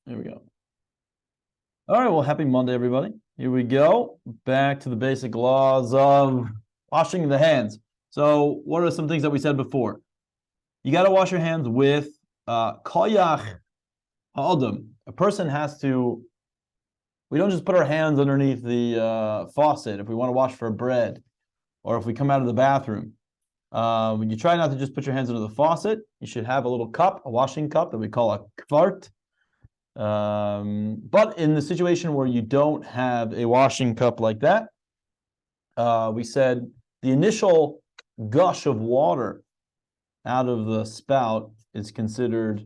Here we go. All right, well, happy Monday, everybody. Here we go. Back to the basic laws of washing the hands. So, what are some things that we said before? You got to wash your hands with koyach ha'adam. A person has to, we don't just put our hands underneath the faucet if we want to wash for bread or if we come out of the bathroom. When you try not to just put your hands under the faucet, you should have a little cup, a washing cup that we call a kvart. But in the situation where you don't have a washing cup like that, we said the initial gush of water out of the spout is considered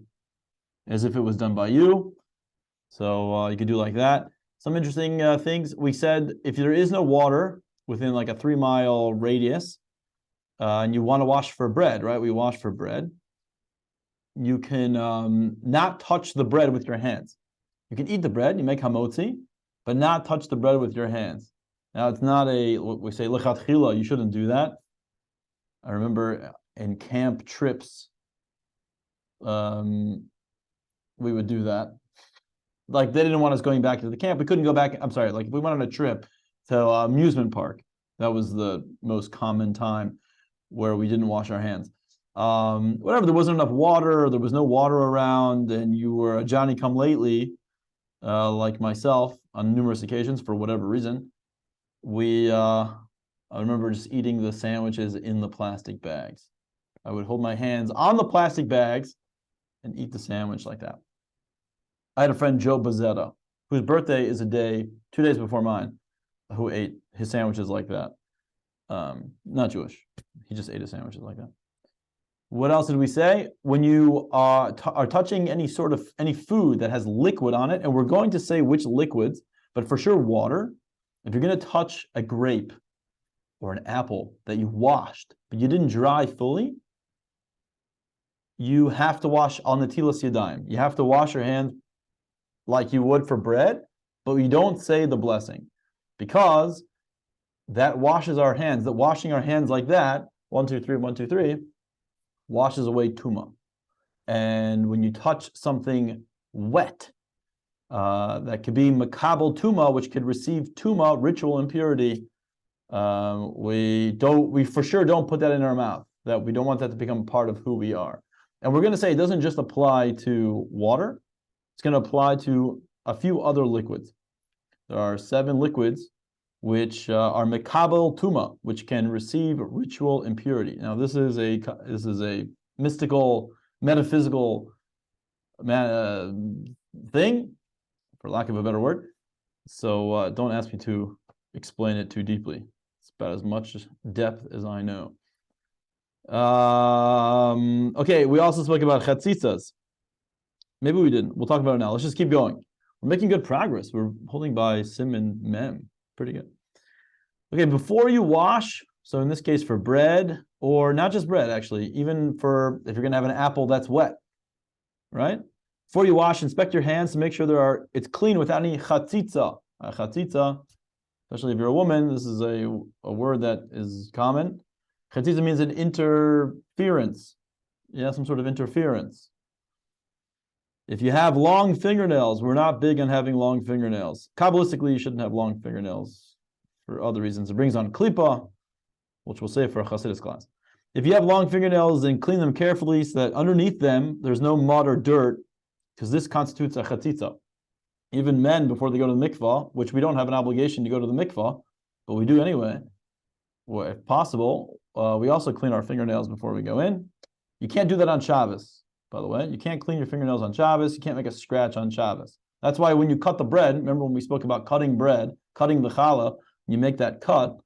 as if it was done by you. So you could do like that. Some interesting things. We said if there is no water within like a 3-mile radius, and you want to wash for bread, right? We wash for bread. You can not touch the bread with your hands. You can eat the bread, you make hamotzi, but not touch the bread with your hands. Now, it's not what we say lechatchila, you shouldn't do that. I remember in camp trips, we would do that. Like, they didn't want us going back to the camp. We couldn't go back. I'm sorry, like, if we went on a trip to amusement park, that was the most common time where we didn't wash our hands. Whatever, there wasn't enough water, there was no water around, and you were a Johnny come lately, like myself, on numerous occasions for whatever reason, I remember just eating the sandwiches in the plastic bags. I would hold my hands on the plastic bags and eat the sandwich like that. I had a friend, Joe Bazzetta, whose birthday is 2 days before mine, who ate his sandwiches like that. Not Jewish. He just ate his sandwiches like that. What else did we say? When you are touching any food that has liquid on it, and we're going to say which liquids, but for sure water. If you're going to touch a grape or an apple that you washed, but you didn't dry fully, you have to wash on the tilas yadayim. You have to wash your hands like you would for bread, but we don't say the blessing because that washes our hands. That washing our hands like that, 1, 2, 3, 1, 2, 3, washes away tuma. And when you touch something wet, that could be makabel tuma, which could receive tuma, ritual impurity, we for sure don't put that in our mouth. That we don't want that to become part of who we are. And we're going to say it doesn't just apply to water. It's going to apply to a few other liquids. There are 7 liquids which are mekabel tuma, which can receive ritual impurity. Now, this is a mystical, metaphysical thing, for lack of a better word. So don't ask me to explain it too deeply. It's about as much depth as I know. Okay, we also spoke about chatzitzas. Maybe we didn't. We'll talk about it now. Let's just keep going. We're making good progress. We're holding by sim and mem. Pretty good. Okay, before you wash, so in this case for bread, or not just bread, actually, even for if you're going to have an apple that's wet, right? Before you wash, inspect your hands to make sure it's clean without any chatzitza. Chatzitza, especially if you're a woman, this is a word that is common. Chatzitza means an interference. Yeah, some sort of interference. If you have long fingernails, we're not big on having long fingernails. Kabbalistically, you shouldn't have long fingernails for other reasons. It brings on klipa, which we'll say for a Hasidus class. If you have long fingernails, then clean them carefully so that underneath them, there's no mud or dirt, because this constitutes a chatzitza. Even men, before they go to the mikvah, which we don't have an obligation to go to the mikvah, but we do anyway, well, if possible, we also clean our fingernails before we go in. You can't do that on Shabbos, by the way. You can't clean your fingernails on Shabbos. You can't make a scratch on Shabbos. That's why when you cut the bread, remember when we spoke about cutting bread, cutting the challah, you make that cut,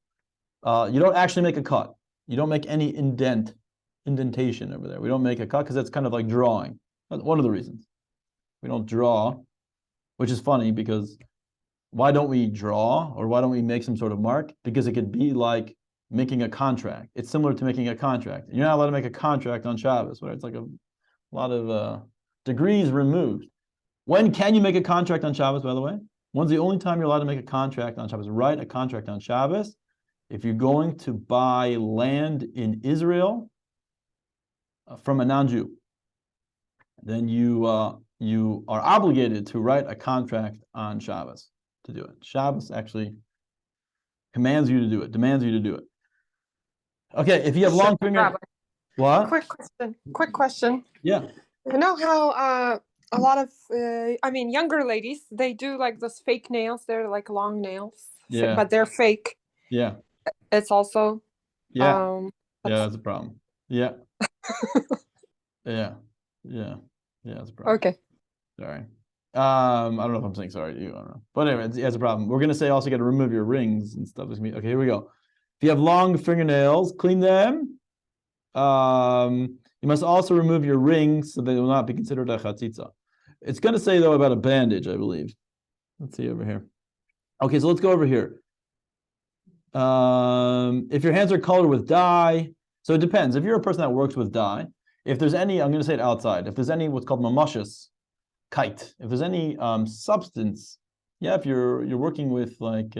you don't actually make a cut. You don't make any indentation over there. We don't make a cut because that's kind of like drawing. That's one of the reasons. We don't draw, which is funny because why don't we draw or why don't we make some sort of mark? Because it could be like making a contract. It's similar to making a contract. You're not allowed to make a contract on Shabbos, where it's like a lot of degrees removed. When can you make a contract on Shabbos, by the way? When's the only time you're allowed to make a contract on Shabbos? Write a contract on Shabbos. If you're going to buy land in Israel from a non-Jew, then you you are obligated to write a contract on Shabbos to do it. Shabbos actually commands you to do it, demands you to do it. Okay, if you have long fingernails. What? Quick question. Yeah. You know how a lot of, younger ladies, they do like those fake nails. They're like long nails, Yeah. but they're fake. Yeah. It's also. Yeah. That's a problem. Yeah. Yeah. Yeah. Yeah, that's a problem. Okay. Sorry. I don't know if I'm saying sorry to you. I don't know. But anyway, it's a problem. We're gonna say also got to remove your rings and stuff. Okay, here we go. If you have long fingernails, clean them. You must also remove your rings so they will not be considered a chatzitza. It's going to say, though, about a bandage, I believe. Let's see over here. Okay, so let's go over here. If your hands are colored with dye, so it depends. If you're a person that works with dye, if there's any, I'm going to say it outside, if there's any what's called mamashis, kite, if there's any substance, yeah, if you're working with like,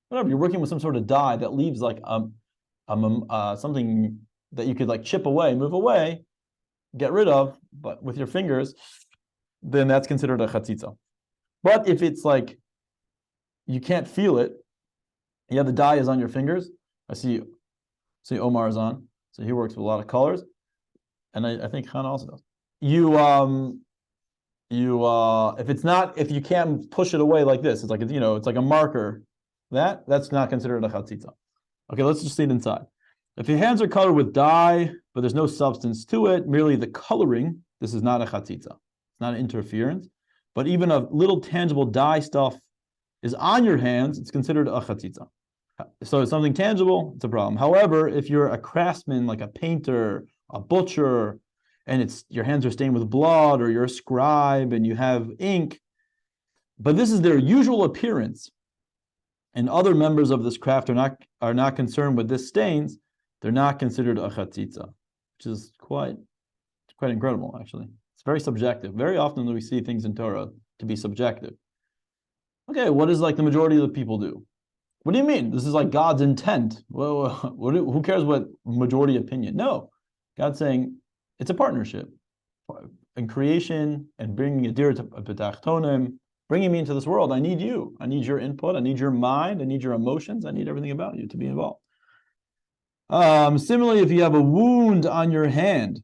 whatever, you're working with some sort of dye that leaves like something that you could like chip away, move away, get rid of, but with your fingers, then that's considered a chatzitza. But if it's like you can't feel it, yeah, the dye is on your fingers. I see Omar is on, so he works with a lot of colors, and I think Khan also does. If you can't push it away like this, it's like it's like a marker. That's not considered a chatzitza. Okay, let's just see it inside. If your hands are colored with dye, but there's no substance to it, merely the coloring, this is not a chatzitza. It's not an interference. But even a little tangible dye stuff is on your hands, it's considered a chatzitza. So it's something tangible, it's a problem. However, if you're a craftsman, like a painter, a butcher, and your hands are stained with blood, or you're a scribe and you have ink, but this is their usual appearance, and other members of this craft are not concerned with this stains, they're not considered a chatzitza, which is quite incredible, actually. It's very subjective. Very often we see things in Torah to be subjective. Okay, what is like the majority of the people do? What do you mean? This is like God's intent. Well, who cares what majority opinion? No, God's saying it's a partnership in creation and bringing a deer to B'tachtonim, bringing me into this world. I need you. I need your input. I need your mind. I need your emotions. I need everything about you to be involved. Similarly, if you have a wound on your hand,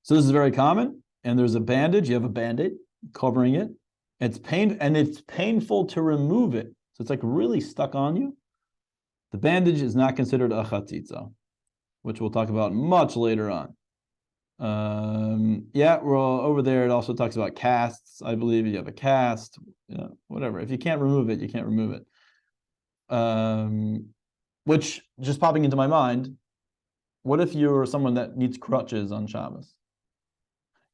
so this is very common, and there's a bandage, you have a band-aid covering it. It's painful to remove it. So it's like really stuck on you. The bandage is not considered a chatzitza, which we'll talk about much later on. We're over there. It also talks about casts. I believe you have a cast, whatever. If you can't remove it, you can't remove it. Which, just popping into my mind, what if you're someone that needs crutches on Shabbos?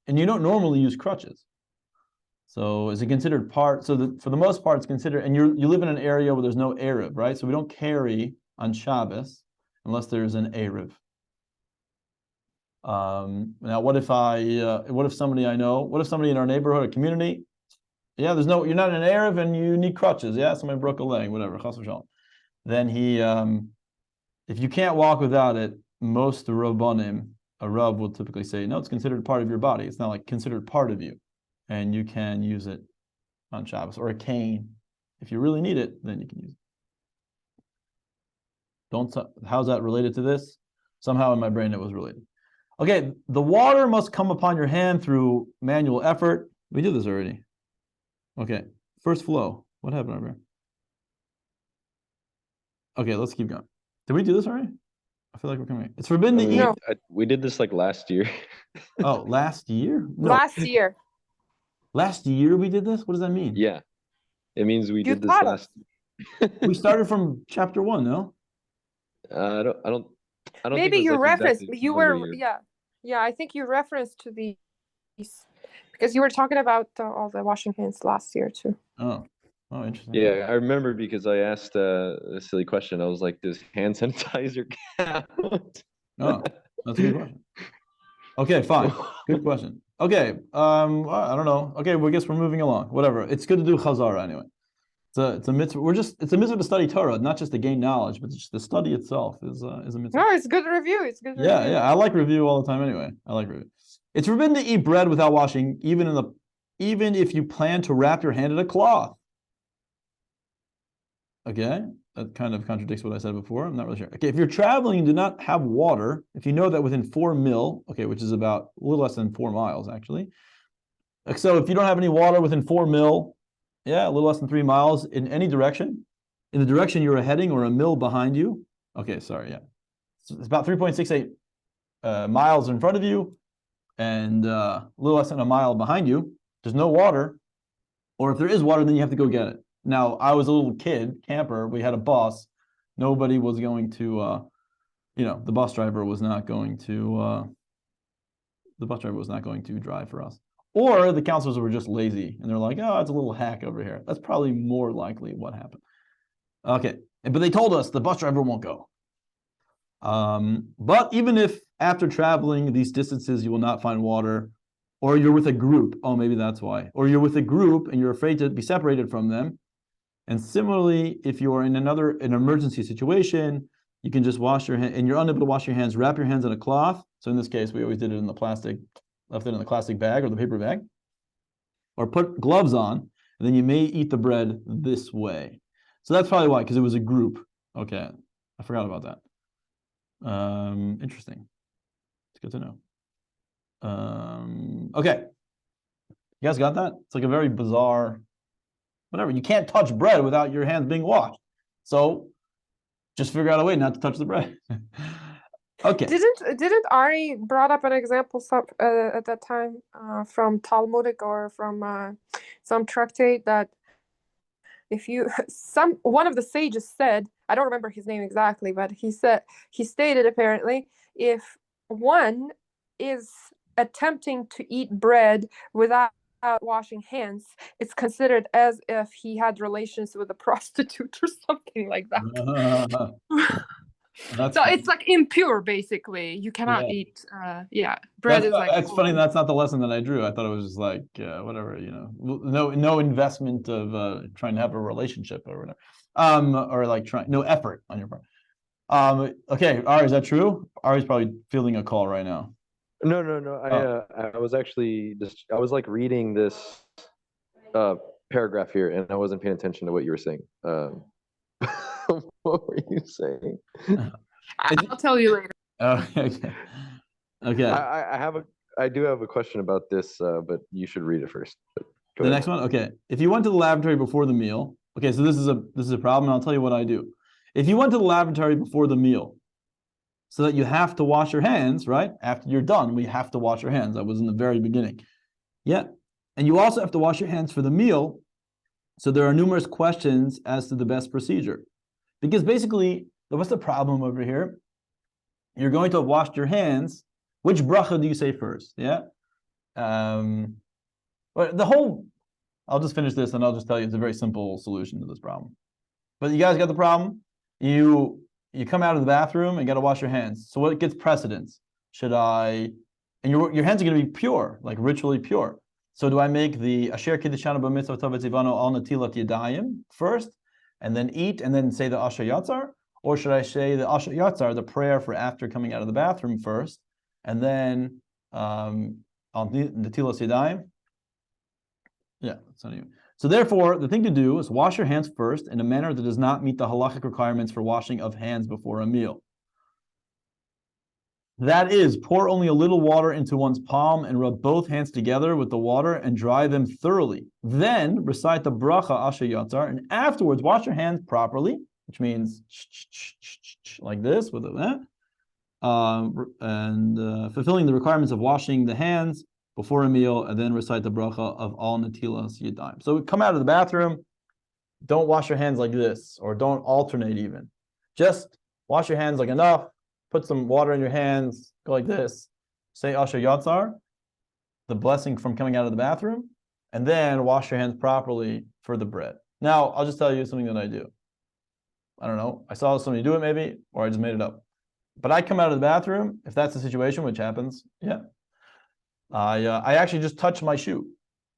And you don't normally use crutches. So is it considered part? So for the most part, it's considered, and you live in an area where there's no Erev, right? So we don't carry on Shabbos unless there's an Erev. Now, what if somebody I know, what if somebody in our neighborhood or community, you're not in an Erev and you need crutches, yeah, somebody broke a leg, whatever, chas v'shalom. Then if you can't walk without it, most Rabbanim, a Rav will typically say, no, it's considered part of your body. It's not like considered part of you. And you can use it on Shabbos, or a cane. If you really need it, then you can use it. How's that related to this? Somehow in my brain it was related. Okay, the water must come upon your hand through manual effort. We did this already. Okay, first flow. What happened over here? Okay, let's keep going. Did we do this already? I feel like we're coming. It's forbidden to eat. No. We did this like last year. Oh, last year? No. Last year. Last year we did this? What does that mean? Yeah. It means we did this last year. We started from chapter 1, no? I don't Maybe think you like referenced, exactly you were, yeah, I think you referenced to these because you were talking about all the washing hands last year too. Oh, interesting. Yeah, I remember because I asked a silly question. I was like, does hand sanitizer count? Oh, that's a good question. Okay, fine. Good question. Okay, I don't know. Okay, well, I guess we're moving along. Whatever. It's good to do chazara anyway. It's a mitzvah. It's a mitzvah to study Torah, not just to gain knowledge, but just the study itself is a mitzvah. No, it's good review. It's good. Yeah, I like review all the time anyway. I like review. It's forbidden to eat bread without washing, even if you plan to wrap your hand in a cloth. Okay, that kind of contradicts what I said before. I'm not really sure. Okay, if you're traveling and do not have water, if you know that within 4 mil, okay, which is about a little less than 4 miles actually. So if you don't have any water within 4 mil, yeah, a little less than 3 miles in any direction, in the direction you're heading or a mil behind you. Okay, sorry, yeah. It's about 3.68 miles in front of you and a little less than a mile behind you. There's no water, or if there is water, then you have to go get it. Now, I was a little kid, camper. We had a bus. Nobody was going to, the bus driver was not going to drive for us. Or the counselors were just lazy, and they're like, oh, it's a little hack over here. That's probably more likely what happened. Okay, but they told us the bus driver won't go. But even if after traveling these distances you will not find water, or you're with a group, oh, maybe that's why, or you're with a group and you're afraid to be separated from them, and similarly, if you're in an emergency situation, you can just wash your hands, and you're unable to wash your hands, wrap your hands in a cloth. So in this case, we always did it in the plastic, left it in the plastic bag or the paper bag, or put gloves on, and then you may eat the bread this way. So that's probably why, because it was a group. Okay, I forgot about that. Interesting. It's good to know. Okay. You guys got that? It's like a very bizarre, whatever. You can't touch bread without your hands being washed. So just figure out a way not to touch the bread. Okay. Didn't Ari brought up an example at that time from Talmudic or from some tractate that if you one of the sages said, I don't remember his name exactly, but he stated apparently, if one is attempting to eat bread without washing hands, it's considered as if he had relations with a prostitute or something like that. So it's like impure, basically. You cannot eat. Bread is like. That's funny. That's not the lesson that I drew. I thought it was just like whatever, no investment of trying to have a relationship or whatever, or like no effort on your part. Okay, Ari, is that true? Ari's probably fielding a call right now. No. I was actually I was like reading this paragraph here, and I wasn't paying attention to what you were saying. What were you saying? I'll tell you later. Okay. I do have a question about this, but you should read it first. The next one, okay. If you went to the lavatory before the meal, okay, so this is a problem, and I'll tell you what I do. If you went to the lavatory before the meal, so that you have to wash your hands, right? After you're done, we have to wash your hands. That was in the very beginning. Yeah. And you also have to wash your hands for the meal. So there are numerous questions as to the best procedure. Because basically, what's the problem over here? You're going to have washed your hands. Which bracha do you say first? Yeah. But I'll just finish this and I'll just tell you it's a very simple solution to this problem. But you guys got the problem? You come out of the bathroom and got to wash your hands. So what gets precedence? And your hands are going to be pure, like ritually pure. So do I make the Asher Kiddishanu B'Mitzvah Tavet Zivano Al Natilat Yadayim first, and then eat, and then say the Asher Yatzar? Or should I say the Asher Yatzar, the prayer for after coming out of the bathroom first, and then Al Natilat Yadayim? Yeah, that's not even. So therefore, the thing to do is wash your hands first in a manner that does not meet the halachic requirements for washing of hands before a meal. That is, pour only a little water into one's palm and rub both hands together with the water and dry them thoroughly. Then recite the bracha Asher Yatzar, and afterwards wash your hands properly, which means like this with it, fulfilling the requirements of washing the hands before a meal, and then recite the bracha of all natilas yadayim. So come out of the bathroom, don't wash your hands like this, or don't alternate even. Just wash your hands like enough. Put some water in your hands, go like this, say Asher Yatzar, the blessing from coming out of the bathroom, and then wash your hands properly for the bread. Now, I'll just tell you something that I do. I don't know, I saw somebody do it maybe, or I just made it up. But I come out of the bathroom, if that's the situation, which happens, yeah. I actually just touch my shoe.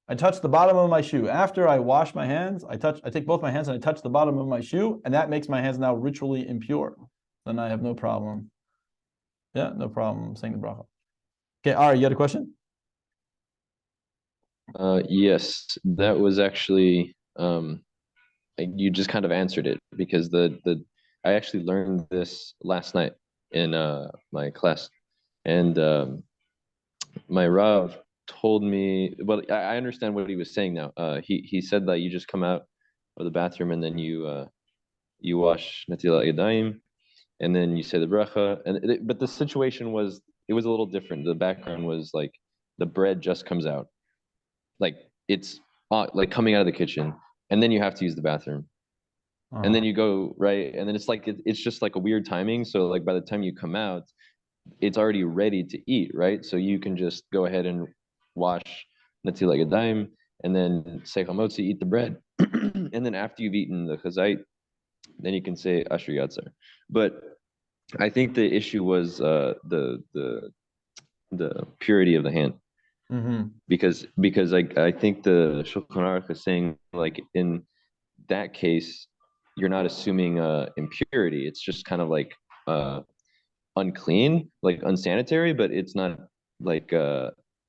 I touch the bottom of my shoe. After I wash my hands, I take both my hands and I touch the bottom of my shoe, and that makes my hands now ritually impure. Then I have no problem. Yeah, no problem saying the bracha. Okay, Ari, you got a question? Yes, that was actually you just kind of answered it because the I actually learned this last night in my class, and my Rav told me. Well, I understand what he was saying now. He said that you just come out of the bathroom and then you wash Natilat Yadayim, and then you say the bracha. But the situation was it was a little different. The background was like the bread just comes out, like it's like coming out of the kitchen, and then you have to use the bathroom, and then you go right, and then it's like it's just like a weird timing. So like by the time you come out, it's already ready to eat, right? So you can just go ahead and wash Natilat Yadayim, and then say chamotzi, eat the bread, and then after you've eaten the chazait, then you can say Asher Yatzar. But I think the issue was the purity of the hand, because I think the Shulchan Aruch is saying like in that case you're not assuming impurity. It's just kind of like unclean, like unsanitary, but it's not like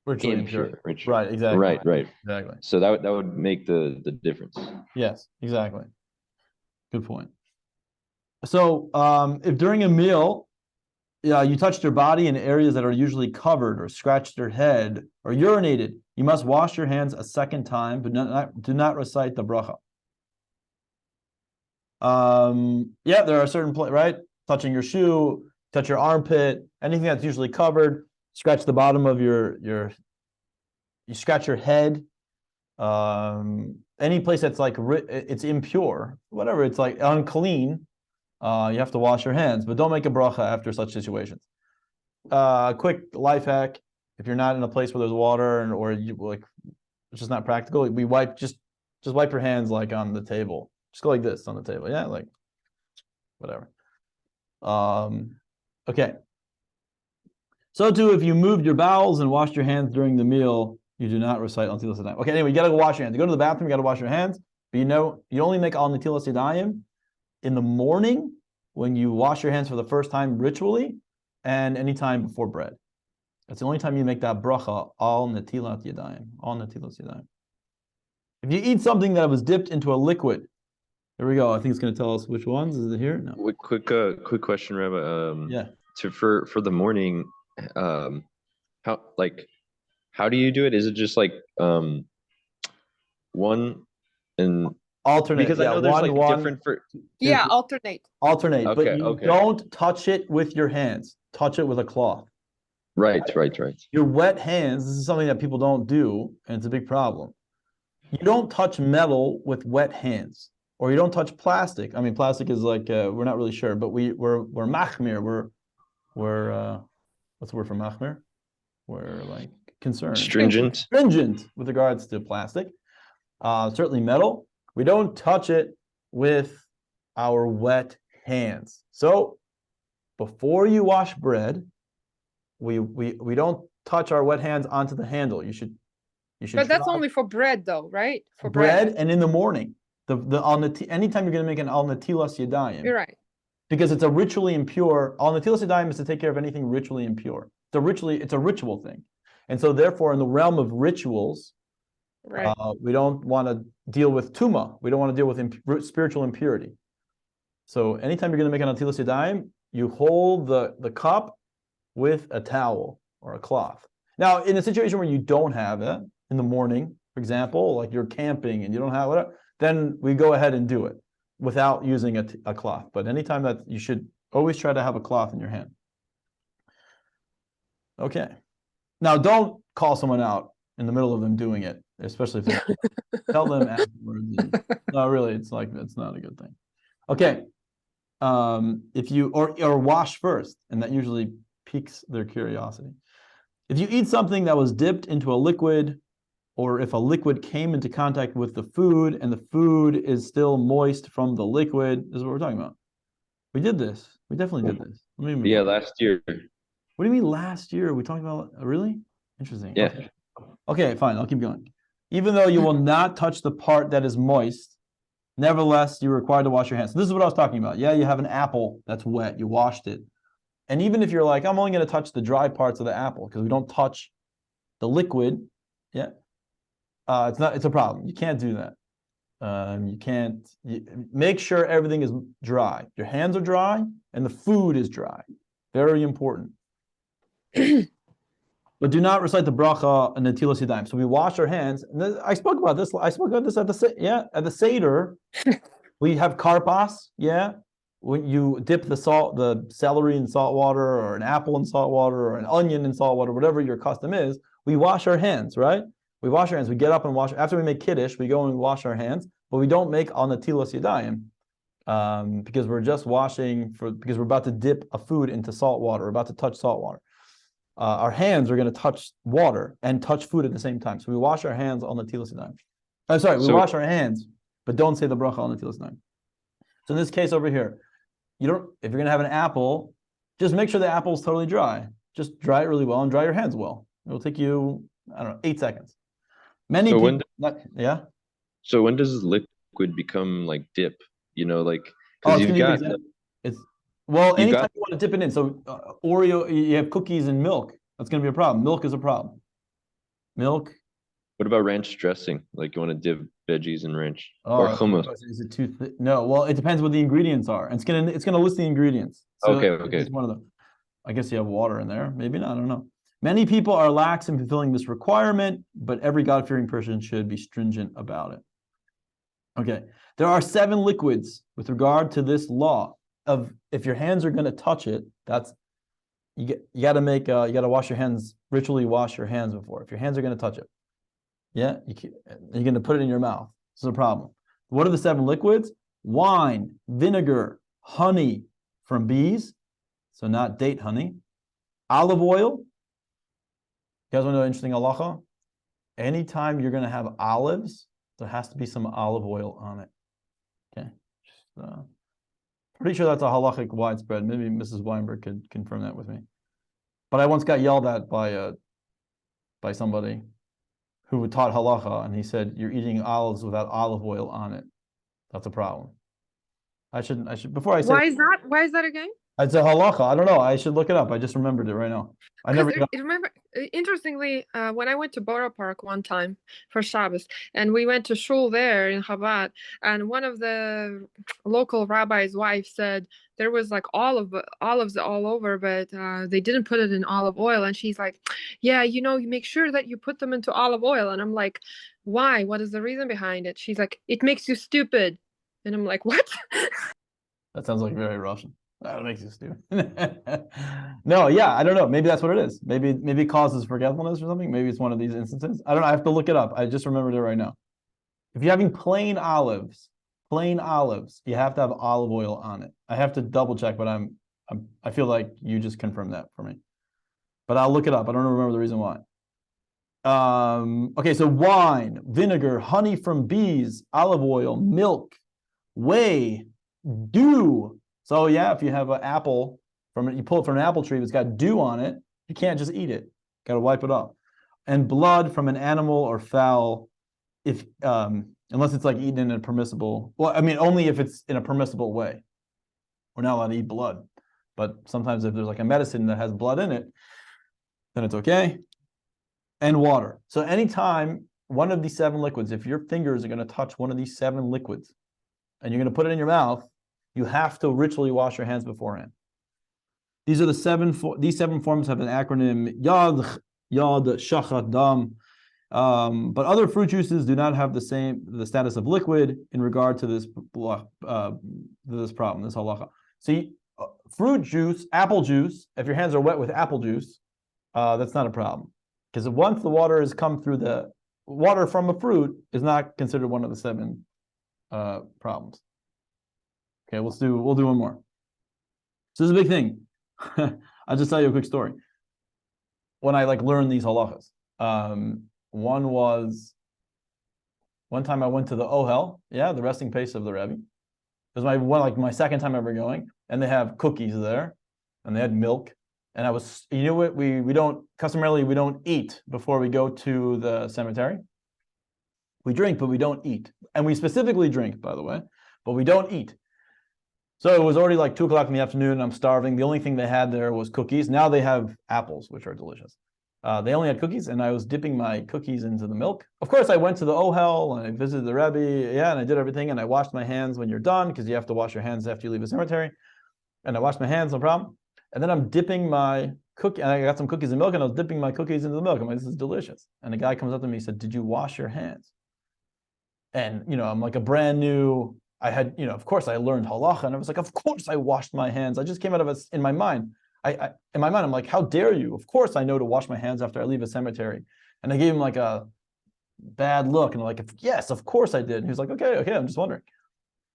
Ritually impure. Right, exactly. Right. Exactly. So that would make the difference. Yes, exactly. Good point. So if during a meal, you touched your body in areas that are usually covered, or scratched your head, or urinated, you must wash your hands a second time, but do not recite the bracha. Yeah, there are certain right? Touching your shoe, touch your armpit, anything that's usually covered, scratch the bottom of you scratch your head. Any place that's like it's impure, whatever, it's like unclean, you have to wash your hands, but don't make a bracha after such situations. Quick life hack: if you're not in a place where there's water or you like, it's just not practical. We wipe just wipe your hands like on the table. Just go like this on the table. Yeah, like whatever. Okay. So too, if you moved your bowels and washed your hands during the meal, you do not recite Al Natilas Yadayim. Okay, anyway, you gotta go wash your hands. You go to the bathroom, you gotta wash your hands. But you only make Al Natilas Yadayim in the morning when you wash your hands for the first time ritually, and anytime before bread. That's the only time you make that bracha, Al Natilat Yadayim. Al Natilas Yadayim. If you eat something that was dipped into a liquid, there we go. I think it's going to tell us which ones. Is it here? No. Quick question, Rabbi. Yeah. For the morning, how do you do it? Is it just like one and alternate? Because I know there's like different for Yeah, alternate. Alternate, Okay, but you okay. don't touch it with your hands. Touch it with a cloth. right. Your wet hands, this is something that people don't do, and it's a big problem. You don't touch metal with wet hands, or you don't touch plastic. I mean, plastic is like we're not really sure, but we're machmir. We're what's the word for machmir? We're like concerned. Stringent with regards to plastic. Certainly metal. We don't touch it with our wet hands. So before you wash bread, we don't touch our wet hands onto the handle. You should. But that's only for bread, though, right? For bread, and in the morning. Anytime you're going to make an al natilas yadayim. You're right. Because it's a ritually impure. Al natilas yadayim is to take care of anything ritually impure. It's a ritual thing, and so therefore, in the realm of rituals, right, we don't want to deal with tuma. We don't want to deal with spiritual impurity. So anytime you're going to make an al natilas yadayim, you hold the cup with a towel or a cloth. Now, in a situation where you don't have it in the morning, for example, like you're camping and you don't have it, then we go ahead and do it without using a cloth. But anytime that you should always try to have a cloth in your hand. Okay. Now, don't call someone out in the middle of them doing it, especially if they tell them afterwards. No, really, it's not a good thing. Okay. If you or wash first, and that usually piques their curiosity. If you eat something that was dipped into a liquid, or if a liquid came into contact with the food and the food is still moist from the liquid, this is what we're talking about. We did this. We definitely did this. Yeah, last year. What do you mean last year? We talked about really? Interesting. Yeah. Okay, fine. I'll keep going. Even though you will not touch the part that is moist, nevertheless, you're required to wash your hands. So this is what I was talking about. Yeah, you have an apple that's wet. You washed it. And even if you're like, I'm only going to touch the dry parts of the apple because we don't touch the liquid, yeah, It's a problem. You can't do that. Make sure everything is dry. Your hands are dry and the food is dry. Very important. But do not recite the bracha and netilas yadayim. So we wash our hands. And I spoke about this. I spoke about this at the seder. We have karpas. Yeah, when you dip the celery in salt water, or an apple in salt water, or an onion in salt water, whatever your custom is. We wash our hands, right? We wash our hands. We get up and wash. After we make kiddush, we go and wash our hands. But we don't make al netilas yadayim because we're just washing because we're about to dip a food into salt water. We're about to touch salt water. Our hands are going to touch water and touch food at the same time. So we wash our hands on netilas yadayim. I'm sorry, we wash our hands, but don't say the bracha on netilas yadayim. So in this case over here, if you're going to have an apple, just make sure the apple is totally dry. Just dry it really well and dry your hands well. It will take you, 8 seconds. So when does liquid become like dip? Because you've got anytime you want to dip it in. So Oreo, you have cookies and milk. That's going to be a problem. Milk is a problem. Milk. What about ranch dressing? Like you want to dip veggies in ranch or hummus? Is it too thick? No. Well, it depends what the ingredients are. And it's gonna list the ingredients. So okay. It's one of them. I guess you have water in there. Maybe not. I don't know. Many people are lax in fulfilling this requirement, but every God-fearing person should be stringent about it. Okay. There are 7 liquids with regard to this law of if your hands are going to touch it. You got to wash your hands, ritually wash your hands before. If your hands are going to touch it, you're going to put it in your mouth. This is a problem. What are the 7 liquids? Wine, vinegar, honey from bees, so not date honey, olive oil. You guys want to know an interesting halacha? Anytime you're going to have olives, there has to be some olive oil on it. Okay. Pretty sure that's a halachic widespread. Maybe Mrs. Weinberg could confirm that with me. But I once got yelled at by somebody who taught halacha, and he said, "You're eating olives without olive oil on it. That's a problem." I should before I say. Why is that? Why is that again? It's a halacha. I don't know. I should look it up. I just remembered it right now. I never remember. Interestingly, when I went to Borough Park one time for Shabbos, and we went to shul there in Chabad, and one of the local rabbi's wife said there was like olives all over, but they didn't put it in olive oil. And she's like, "Yeah, you make sure that you put them into olive oil." And I'm like, "Why? What is the reason behind it?" She's like, "It makes you stupid." And I'm like, "What?" That sounds like very Russian. That makes you stupid. No, yeah, I don't know. Maybe that's what it is. Maybe it causes forgetfulness or something. Maybe it's one of these instances. I don't know. I have to look it up. I just remembered it right now. If you're having plain olives, you have to have olive oil on it. I have to double check, but I feel like you just confirmed that for me. But I'll look it up. I don't remember the reason why. Okay, so wine, vinegar, honey from bees, olive oil, milk, whey, dew. So yeah, if you have an apple you pull it from an apple tree, it's got dew on it, you can't just eat it. Got to wipe it off. And blood from an animal or fowl, if unless it's like eaten in a permissible. Well, I mean, only if it's in a permissible way. We're not allowed to eat blood, but sometimes if there's like a medicine that has blood in it, then it's okay. And water. So anytime one of these 7 liquids, if your fingers are going to touch one of these 7 liquids, and you're going to put it in your mouth, you have to ritually wash your hands beforehand. These are these 7 forms have an acronym Yad, Shachat, Dam. But other fruit juices do not have the status of liquid in regard to this problem, this halacha. See, fruit juice, apple juice, if your hands are wet with apple juice, that's not a problem. Because once the water has come through, the water from a fruit is not considered one of the 7 problems. Okay, we'll do one more. So this is a big thing. I'll just tell you a quick story. When I learned these halachas, one time I went to the Ohel, the resting place of the Rebbe. It was my second time ever going, and they have cookies there, and they had milk, and we don't eat before we go to the cemetery. We drink, but we don't eat, and we specifically drink, by the way, but we don't eat. So it was already like 2:00 in the afternoon. I'm starving. The only thing they had there was cookies. Now they have apples, which are delicious. they only had cookies, and I was dipping my cookies into the milk. Of course, I went to the Ohel, and I visited the Rebbe, yeah, and I did everything, and I washed my hands when you're done, because you have to wash your hands after you leave the cemetery. And I washed my hands, no problem. And then I'm dipping my cookie, and I got some cookies in milk, and I was dipping my cookies into the milk. I'm like, this is delicious. And the guy comes up to me and said, did you wash your hands? And, I'm like a brand new, I had, of course I learned halacha, and I was like, of course I washed my hands. I just came out of in my mind. In my mind, I'm like, how dare you? Of course I know to wash my hands after I leave a cemetery. And I gave him like a bad look, and I'm like, yes, of course I did. And he was like, okay, I'm just wondering.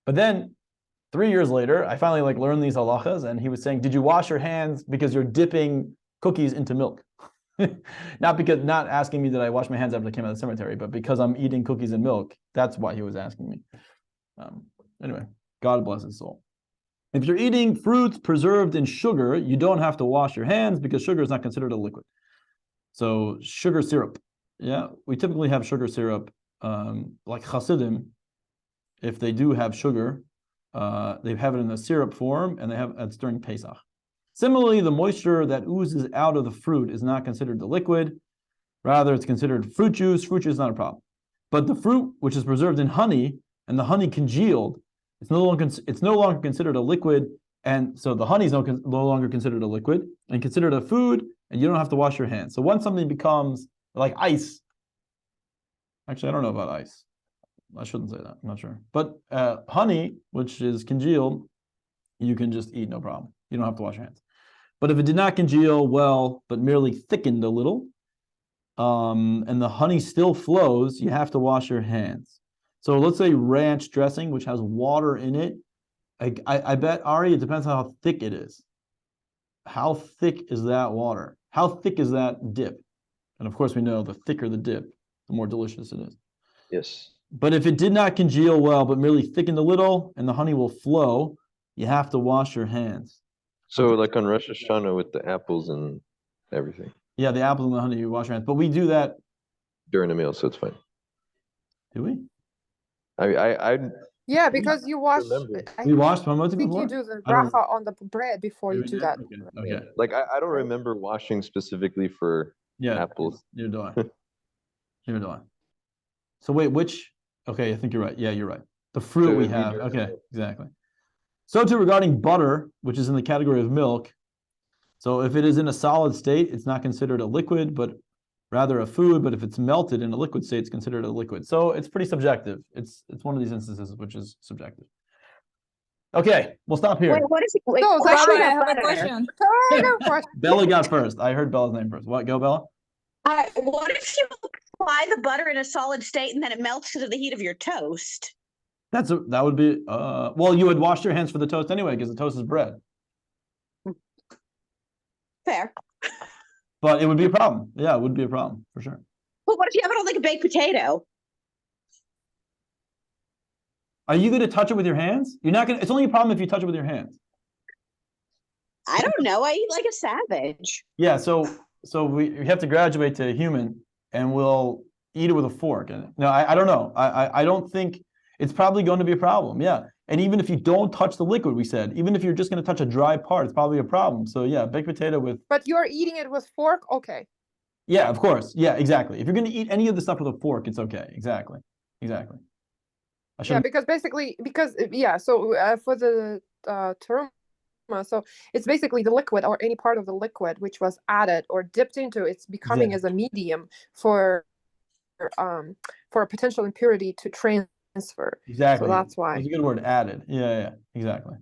But then 3 years later, I finally learned these halachas, and he was saying, did you wash your hands because you're dipping cookies into milk? Not asking me that I wash my hands after I came out of the cemetery, but because I'm eating cookies and milk. That's why he was asking me. Anyway, God bless his soul. If you're eating fruits preserved in sugar, you don't have to wash your hands because sugar is not considered a liquid. So sugar syrup. Yeah, we typically have sugar syrup, like Hasidim, if they do have sugar, they have it in a syrup form, and it's during Pesach. Similarly, the moisture that oozes out of the fruit is not considered the liquid. Rather, it's considered fruit juice. Fruit juice is not a problem. But the fruit, which is preserved in honey, and the honey congealed, it's no longer considered a liquid, and so the honey is no longer considered a liquid and considered a food, and you don't have to wash your hands. So once something becomes like ice, actually, I don't know about ice. I shouldn't say that. I'm not sure. But honey, which is congealed, you can just eat, no problem. You don't have to wash your hands. But if it did not congeal well, but merely thickened a little, and the honey still flows, you have to wash your hands. So let's say ranch dressing, which has water in it. I bet, Ari, it depends on how thick it is. How thick is that water? How thick is that dip? And of course, we know the thicker the dip, the more delicious it is. Yes. But if it did not congeal well, but merely thickened a little, and the honey will flow, you have to wash your hands. So like on Rosh Hashanah with the apples and everything. Yeah, the apples and the honey, you wash your hands. But we do that during a meal, so it's fine. Do we? Yeah, because you wash. We washed I Mamoti think before? you do the bracha on the bread before you do that. Okay. Like I don't remember washing specifically for apples. You're doing. You're doing. So wait, which? Okay, I think you're right. Yeah, you're right. The fruit we have. Okay, exactly. So too regarding butter, which is in the category of milk. So if it is in a solid state, it's not considered a liquid, but rather a food. But if it's melted in a liquid state, it's considered a liquid. So it's pretty subjective. It's one of these instances which is subjective. Okay, we'll stop here. I have a question. Bella got first. I heard Bella's name first. What? Go, Bella. What if you apply the butter in a solid state and then it melts to the heat of your toast? That would be well, you would wash your hands for the toast anyway because the toast is bread. Fair. But it would be a problem. Yeah, it would be a problem for sure. Well, what if you have it on like a baked potato? Are you going to touch it with your hands? You're not going to. It's only a problem if you touch it with your hands. I don't know. I eat like a savage. Yeah, so we have to graduate to human, and we'll eat it with a fork. And no, I don't know. I don't think it's probably going to be a problem. Yeah, and even if you don't touch the liquid, we said, even if you're just going to touch a dry part, it's probably a problem. So yeah, baked potato with. But you're eating it with fork, okay? Yeah, of course. Yeah, exactly. If you're going to eat any of the stuff with a fork, it's okay. Exactly. Yeah, because so for the term, so it's basically the liquid or any part of the liquid which was added or dipped into, it's becoming as a medium for a potential impurity to transfer. Exactly. So that's why. It's a good word, added. Yeah, exactly.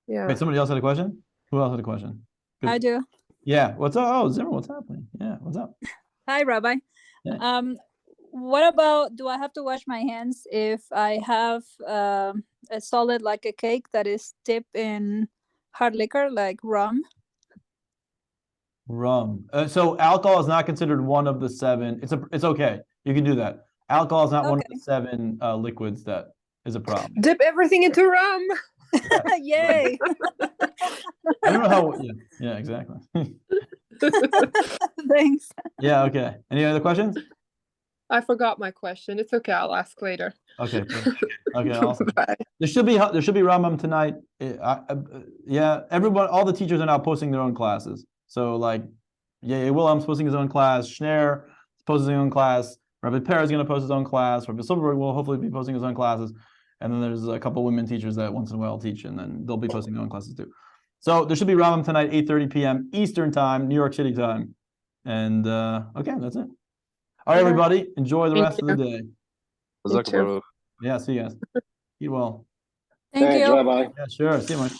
Yeah. Wait, somebody else had a question? Who else had a question? Good. I do. Yeah. What's up? Oh, Zimmer, what's happening? Yeah, what's up? Hi, Rabbi. Yeah. What about, do I have to wash my hands if I have a solid like a cake that is dipped in hard liquor like rum? Rum. So alcohol is not considered one of the 7. It's okay. You can do that. Alcohol is not one of the 7 liquids that is a problem. Dip everything into rum. Yay. I don't know how. Yeah, exactly. Thanks. Yeah. Okay. Any other questions? I forgot my question. It's okay. I'll ask later. Okay. Cool. Okay. Awesome. Bye. There should be Rambam tonight. Yeah. Everyone, all the teachers are now posting their own classes. So like, Yeah, Wilhelm's posting his own class. Schneer is posting his own class. Rabbi Per is going to post his own class. Rabbi Silverberg will hopefully be posting his own classes. And then there's a couple women teachers that once in a while teach, and then they'll be posting their own classes too. So there should be Rambam tonight, 8:30 p.m. Eastern time, New York City time. And okay, that's it. All right, everybody, enjoy the rest of the day. You too. Yeah, see you guys. Eat well. Thank you. Rabbi. Yeah, sure. See you, Mike.